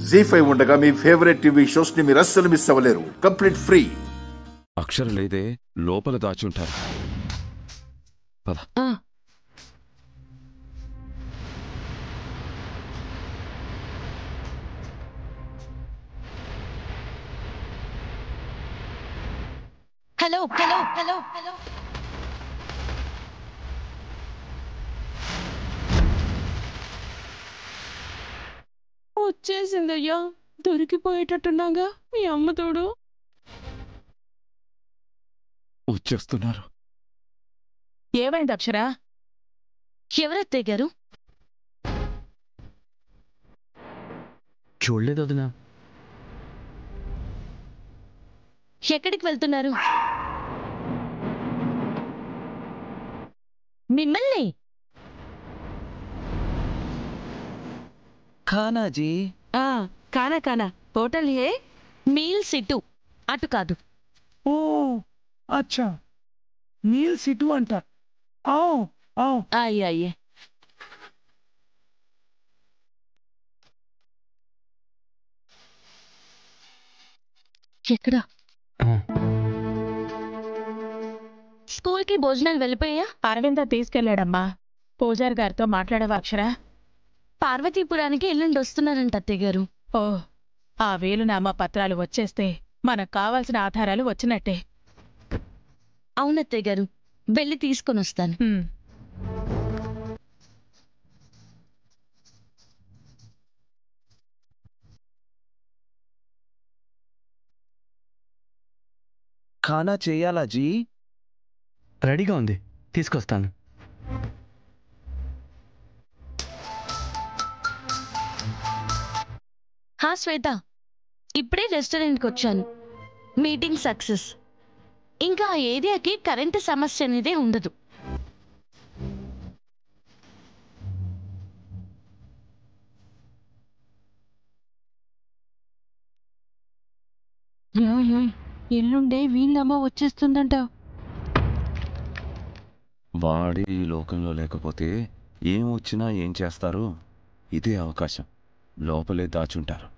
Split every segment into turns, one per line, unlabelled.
జీ5 ఉండగా మీ favourite TV shows ని మీరు అస్సలు మిస్ అవ్వలేరు. Complete free.
అక్షర లేదే, లోపల దాచుంటారు. పద.
హలో హలో హలో హలో వచ్చేసిందయ్యా. దొరికిపోయేటట్టున్నాగా మీ అమ్మ తోడు.
వచ్చేస్తున్నారు.
ఏమైంది అక్షరా? ఎవరత్తయ్య గారు?
చూడలేదు వదినా.
ఎక్కడికి వెళ్తున్నారు? మిమ్మల్ని?
ఖానా జీ.
కానా కానా హోటల్ హే, మీల్ సిట్టు. అటు కాదు.
ఓ అచ్చా, మీల్ సిటు అంట.
అయ్యే అయ్యే. ఎక్కడ? స్కూల్కి భోజనాలు వెళ్ళిపోయా?
అరవింద తీసుకెళ్లాడమ్మా. పూజారి గారితో మాట్లాడవా అక్షరా?
పార్వతీపురానికి ఎల్లుండి వస్తున్నారంట అత్తయ్య గారు.
ఓ, ఆ వేలునామా పత్రాలు వచ్చేస్తే మనకు కావాల్సిన ఆధారాలు వచ్చినట్టే.
అవునత్తయ్య గారు, వెళ్ళి తీసుకొని వస్తాను.
ఖానా చేయాలా జీ? రెడీగా ఉంది, తీసుకొస్తాను.
శ్వేత, ఇప్పుడే రెస్టారెంట్కి వచ్చాను. Meeting success. ఇంకా ఆ ఏరియాకి కరెంటు సమస్య అనేదే ఉండదు. ఎల్లుండే వీళ్ళమ్మ వచ్చేస్తుందంట.
వాడి ఈ లోకంలో లేకపోతే ఏం వచ్చినా ఏం చేస్తారు? ఇదే అవకాశం. లోపలే దాచుంటారు.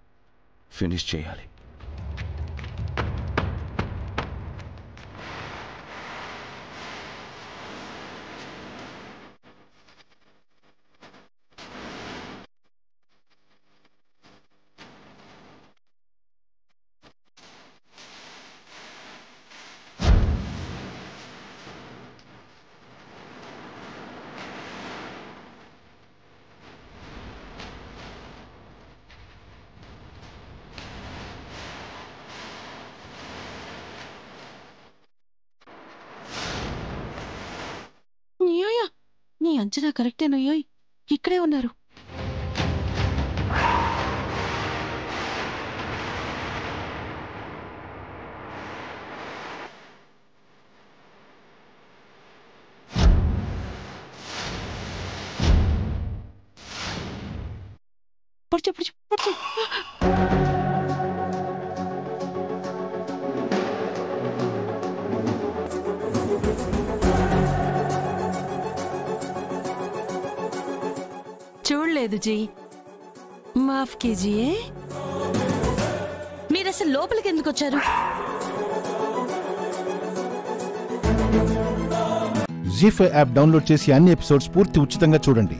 ఫినిష్ చేయాలి.
నీ అంచనా కరెక్టేనయ్యోయ్, ఇక్కడే ఉన్నారు. పడుచు పడుచు పడుచు. చూడలేదు జీ, మాఫ్ కీజియే. మీరు అసలు లోపలికి ఎందుకు వచ్చారు?
జీ5 యాప్ డౌన్లోడ్ చేసి అన్ని ఎపిసోడ్స్ పూర్తి ఉచితంగా చూడండి.